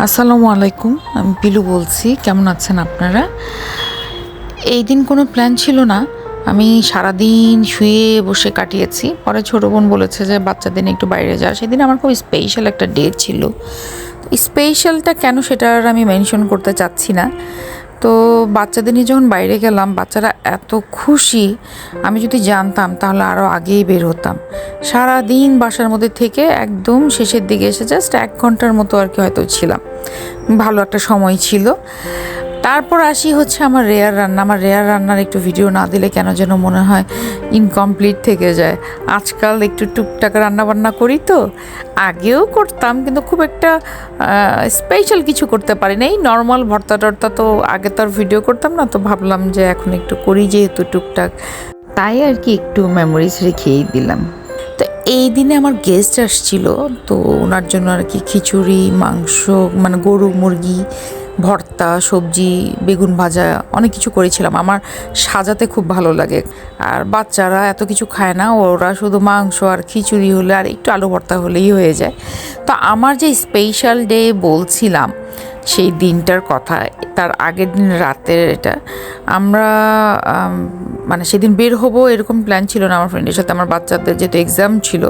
আসসালামু আলাইকুম, আমি পিলু বলছি। কেমন আছেন আপনারা? এই দিন কোনো প্ল্যান ছিল না। আমি সারাদিন শুয়ে বসে কাটিয়েছি। পরে ছোটো বোন বলেছে যে বাচ্চাদের নিয়ে একটু বাইরে যা। সেদিন আমার খুব স্পেশাল একটা ডে ছিল। স্পেশালটা কেন সেটা আর আমি মেনশন করতে চাচ্ছি না। তো বাচ্চাদের নিয়ে যখন বাইরে গেলাম, বাচ্চারা এত খুশি, আমি যদি জানতাম তাহলে আরও আগেই বের হতাম। সারা দিন বাসার মধ্যে থেকে একদম শেষের দিকে এসে জাস্ট 1 ঘন্টার মতো আর কি হয়তো ছিলাম। ভালো একটা সময় ছিল। তারপর আসি হচ্ছে আমার রেয়ার রান্না। আমার রেয়ার রান্নার একটু ভিডিও না দিলে কেন যেন মনে হয় ইনকমপ্লিট থেকে যায়। আজকাল একটু টুকটাক রান্নাবান্না করি, তো আগেও করতাম কিন্তু খুব একটা স্পেশাল কিছু করতে পারি না। এই নর্মাল ভর্তা টর্তা তো আগে তো আর ভিডিও করতাম না, তো ভাবলাম যে এখন একটু করি যেহেতু টুকটাক, তাই আর কি একটু মেমোরিজ রেখেই দিলাম। তো এই দিনে আমার গেস্ট আসছিল, তো ওনার জন্য আর কি খিচুড়ি, মাংস, মানে গরু, মুরগি, ভর্তা, সবজি, বেগুন ভাজা, অনেক কিছু করেছিলাম। আমার সাজাতে খুব ভালো লাগে। আর বাচ্চারা এত কিছু খায় না, ওরা শুধু মাংস আর খিচুড়ি হলে আর একটু আলু ভর্তা হলেই হয়ে যায়। তো আমার যে স্পেশাল ডে বলছিলাম সেই দিনটার কথা, তার আগের দিন রাতের এটা, আমরা মানে সেদিন বের হবো এরকম প্ল্যান ছিল না আমার ফ্রেন্ডের সাথে। আমার বাচ্চাদের যেহেতু এক্সাম ছিল,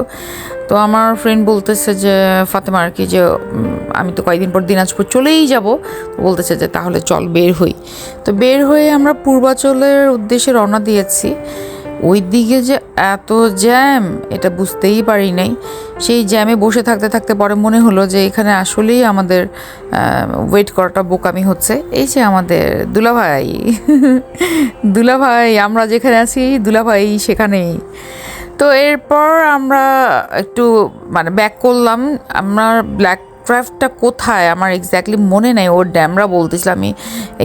তো আমার ফ্রেন্ড বলতেছে যে ফাতেমা আর কি যে আমি তো কয়েকদিন পর দিনাজপুর চলেই যাব, বলতেছে যে তাহলে চল বের হই। তো বের হয়ে আমরা পূর্বাচলের উদ্দেশ্যে রওনা দিয়েছি। ওই দিকে যে এত জ্যাম এটা বুঝতেই পারি নাই। সেই জ্যামে বসে থাকতে থাকতে পরে মনে হলো যে এখানে আসলেই আমাদের ওয়েট করাটা বোকামি হচ্ছে। এই যে আমাদের দুলাভাই দুলাভাই, আমরা যেখানে আছি দুলাভাই সেখানেই। তো এরপর আমরা একটু মানে ব্যাক করলাম। আমার ব্ল্যাক ক্রাফটটা কোথায় আমার এক্স্যাক্টলি মনে নেই, ওর ড্যামরা বলতেছিলাম, আমি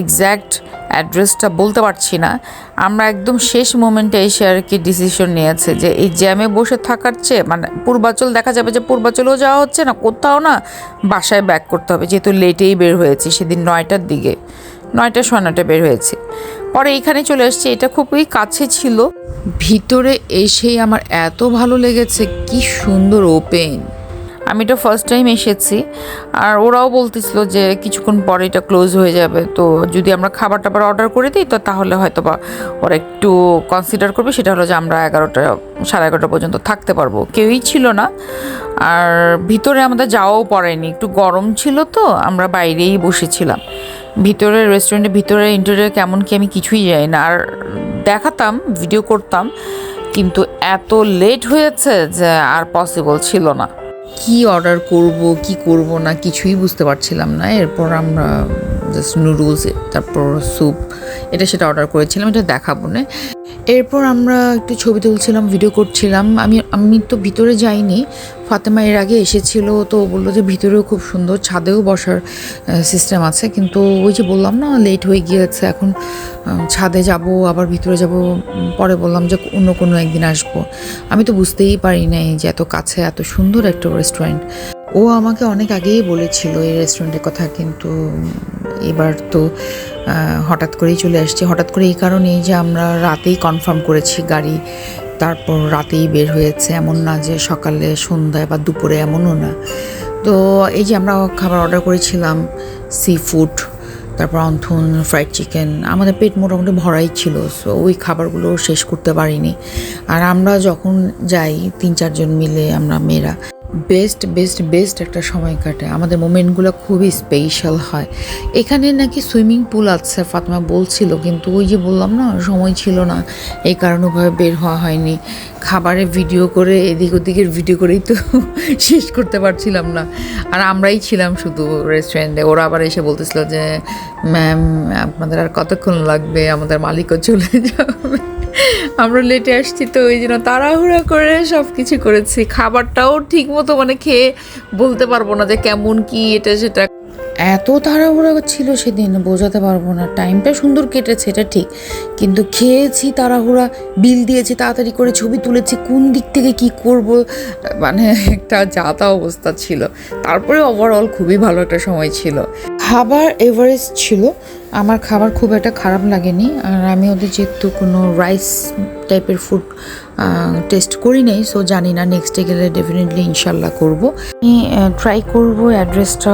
এক্স্যাক্ট অ্যাড্রেসটা বলতে পারছি না। আমরা একদম শেষ মোমেন্টে এসে আর কি ডিসিশন নিয়েছে যে এই জ্যামে বসে থাকার চেয়ে মানে পূর্বাচল দেখা যাবে যে পূর্বাচলেও যাওয়া হচ্ছে না, কোথাও না, বাসায় ব্যাক করতে হবে। যেহেতু লেটেই বের হয়েছি, সেদিন 9টার দিকে, 9টা 9:30 বের হয়েছি। পরে এইখানে চলে আসছি, এটা খুবই কাছে ছিল। ভিতরে এসেই আমার এত ভালো লেগেছে, কি সুন্দর ওপেন। আমি এটা ফার্স্ট টাইম এসেছি। আর ওরাও বলতেছিল যে কিছুক্ষণ পরে এটা ক্লোজ হয়ে যাবে, তো যদি আমরা খাবার টাবার অর্ডার করে দিই তো তাহলে হয়তো বা ওরা একটু কনসিডার করবে। সেটা হলো যে আমরা 11টা, 11:30 পর্যন্ত থাকতে পারবো। কেউই ছিল না। আর ভিতরে আমাদের যাওয়াও পড়েনি, একটু গরম ছিল, তো আমরা বাইরেই বসেছিলাম। ভিতরে রেস্টুরেন্টের ভিতরে ইন্টেরিয়র কেমন কি আমি কিছুই জানি না। আর দেখাতাম, ভিডিও করতাম, কিন্তু এত লেট হয়েছে যে আর পসিবল ছিল না। কি অর্ডার করব কি করব না কিছুই বুঝতে পারছিলাম না। এরপর আমরা জাস্ট নুডলস, তারপর স্যুপ, এটা সেটা অর্ডার করেছিলাম, এটা দেখাবো না। এরপর আমরা একটু ছবি তুলছিলাম, ভিডিও করছিলাম। আমি তো ভিতরে যাইনি, ফাতেমা এর আগে এসেছিল, তো বললো যে ভিতরেও খুব সুন্দর, ছাদেও বসার সিস্টেম আছে। কিন্তু ওই যে বললাম না লেট হয়ে গিয়েছে, এখন ছাদে যাব আবার ভিতরে যাব, পরে বললাম যে অন্য কোনো একদিন আসবো। আমি তো বুঝতেই পারি নাই যে এত কাছে এত সুন্দর একটা রেস্টুরেন্ট। ও আমাকে অনেক আগেই বলেছিল এই রেস্টুরেন্টের কথা, কিন্তু এবার তো হঠাৎ করেই চলে আসছি। হঠাৎ করে এই কারণেই যে আমরা রাতেই কনফার্ম করেছি গাড়ি, তারপর রাতেই বের হয়েছে, এমন না যে সকালে সন্ধ্যায় বা দুপুরে, এমনও না। তো এই যে আমরা খাবার অর্ডার করেছিলাম, সি ফুড, তারপর অন্থন, ফ্রাইড চিকেন, আমাদের পেট মোটামুটি ভরাই ছিল। সো ওই খাবারগুলো শেষ করতে পারিনি। আর আমরা যখন যাই 3-4 জন মিলে, আমরা মেয়েরা বেস্ট বেস্ট বেস্ট একটা সময় কাটে। আমাদের মোমেন্টগুলো খুবই স্পেশাল হয়। এখানে নাকি সুইমিং পুল আছে ফাতেমা বলছিল, কিন্তু ওই যে বললাম না সময় ছিল না, এই কারণে ওভাবে বের হওয়া হয়নি। খাবারে ভিডিও করে এদিক ওদিকের ভিডিও করেই তো শেষ করতে পারছিলাম না। আর আমরাই ছিলাম শুধু রেস্টুরেন্টে। ওরা আবার এসে বলতেছিল যে ম্যাম আপনাদের আর কতক্ষণ লাগবে, আমাদের মালিকও চলে যাবে। আমরা লেটে আসছি, তো ওই জন্য তাড়াহুড়া করে সব কিছু করেছি। খাবারটাও ঠিক মতো মানে খেয়ে বলতে পারবো না যে কেমন কি এটা সেটা, এত তাড়াহুড়া ছিল সেদিন বোঝাতে পারবো না। টাইমটা সুন্দর কেটেছে এটা ঠিক, কিন্তু খেয়েছি তাড়াহুড়া, বিল দিয়েছি তাড়াতাড়ি করে, ছবি তুলেছি, কোন দিক থেকে কি করব, মানে একটা যাতা অবস্থা ছিল। তারপরে ওভারঅল খুবই ভালো একটা সময় ছিল। খাবার এভারেস্ট ছিল, আমার খাবার খুব একটা খারাপ লাগেনি। আর আমি ওদের যেহেতু কোনো রাইস টাইপের ফুড টেস্ট করি নাই, সো জানি না, নেক্সটে গেলে ডেফিনেটলি ইনশাল্লাহ করব। আমি ট্রাই করব অ্যাড্রেসটা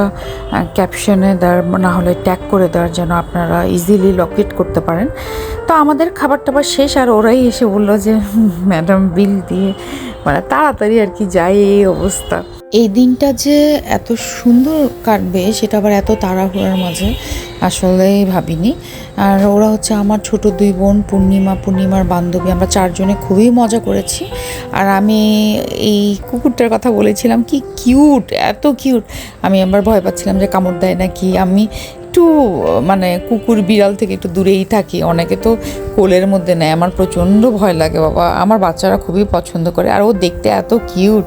ক্যাপশনে দেওয়ার, না হলে ট্যাগ করে দেওয়ার, যেন আপনারা ইজিলি লোকেট করতে পারেন। তো আমাদের খাবার টাবার শেষ, আর ওরাই এসে বললো যে ম্যাডাম বিল দিয়ে, মানে তাড়াতাড়ি আর কি যায়, এই অবস্থা। এই দিনটা যে এত সুন্দর কাটবে সেটা আবার এত তাড়াহুড়ার মাঝে আসলেই ভাবিনি। আর ওরা হচ্ছে আমার ছোট 2 বোন, পূর্ণিমার বান্ধবী, আমরা 4 জনে খুবই মজা করেছি। আর আমি এই কুকুরটার কথা বলেছিলাম, কি কিউট, এত কিউট। আমি আবার ভয় পাচ্ছিলাম যে কামড় দেয় নাকি। আমি একটু মানে কুকুর বিড়াল থেকে একটু দূরেই থাকি, অনেকে তো কোলের মধ্যে নেয়, আমার প্রচণ্ড ভয় লাগে বাবা। আমার বাচ্চারা খুবই পছন্দ করে, আর ও দেখতে এত কিউট,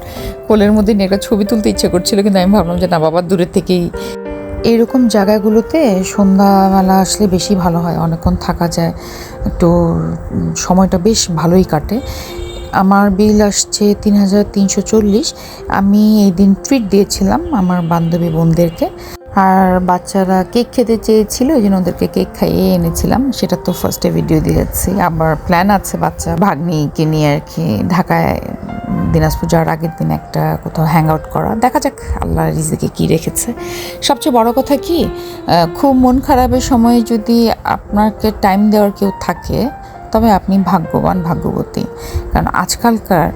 কোলের মধ্যে নিয়ে একটা ছবি তুলতে ইচ্ছে করছিল, কিন্তু আমি ভাবলাম যে না বাবা, দূরের থেকেই। এরকম জায়গাগুলোতে সন্ধ্যাবেলা আসলে বেশি ভালো হয়, অনেকক্ষণ থাকা যায়, একটু সময়টা বেশ ভালোই কাটে। আমার বিল আসছে 3340। আমি এই দিন ট্রিট দিয়েছিলাম আমার বান্ধবী বোনদেরকে, আর বাচ্চারা কেক খেতে চেয়েছিল, এই জন্য ওদেরকে কেক খাইয়ে এনেছিলাম। সেটা তো ফার্স্টে ভিডিও দিয়েছি। আবার প্ল্যান আছে বাচ্চা ভাগ্নিকে নিয়ে আর কি ঢাকায় দিনাজপুর যাওয়ার আগের দিন একটা কোথাও হ্যাং আউট করা, দেখা যাক আল্লাহ রিজিকে কী রেখেছে। সবচেয়ে বড় কথা কি, খুব মন খারাপের সময় যদি আপনাকে টাইম দেওয়ার কেউ থাকে, তবে আপনি ভাগ্যবান, ভাগ্যবতী। কারণ আজকালকার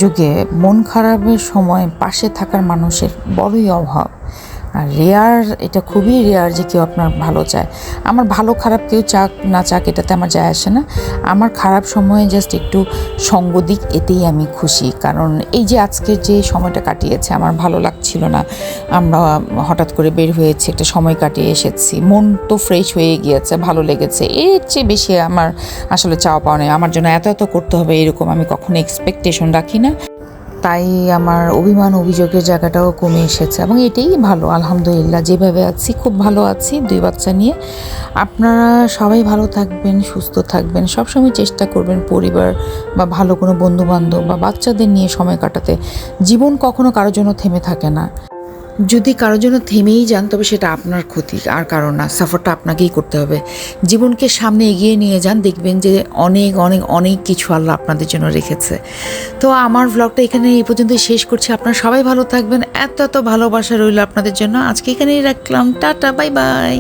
যুগে মন খারাপের সময় পাশে থাকার মানুষের বড়ই অভাব। আর রেয়ার, এটা খুবই রেয়ার যে কেউ আপনার ভালো চায়। আমার ভালো খারাপ কেউ চাক না চাক এটাতে আমার যায় আসে না। আমার খারাপ সময়ে জাস্ট একটু সঙ্গ দিক, এতেই আমি খুশি। কারণ এই যে আজকের যে সময়টা কাটিয়েছে আমার ভালো লাগছিল না, আমরা হঠাৎ করে বের হয়েছি, একটা সময় কাটিয়ে এসেছি, মন তো ফ্রেশ হয়ে গিয়েছে, ভালো লেগেছে। এর চেয়ে বেশি আমার আসলে চাওয়া পাওয়া নেই। আমার জন্য এত করতে হবে এরকম আমি কখনো এক্সপেকটেশন রাখি না। তাই আমার অভিযোগের জায়গাটাও কমে এসেছে, এবং এটাই ভালো। আলহামদুলিল্লাহ, যেভাবে আছি খুব ভালো আছি 2 বাচ্চা নিয়ে। আপনারা সবাই ভালো থাকবেন, সুস্থ থাকবেন, সবসময় চেষ্টা করবেন পরিবার বা ভালো কোনো বন্ধুবান্ধব বা বাচ্চাদের নিয়ে সময় কাটাতে। জীবন কখনো কারোর জন্য থেমে থাকে না। যদি কারোর জন্য থেমেই যান, তবে সেটা আপনার ক্ষতি, আর কারো না। সাফারটা আপনাকেই করতে হবে। জীবনকে সামনে এগিয়ে নিয়ে যান, দেখবেন যে অনেক অনেক অনেক কিছু আল্লাহ আপনাদের জন্য রেখেছে। তো আমার ভ্লগটা এখানে এই পর্যন্তই শেষ করছি। আপনারা সবাই ভালো থাকবেন, এত ভালোবাসা রইল আপনাদের জন্য। আজকে এখানেই রাখলাম, টাটা, বাই বাই।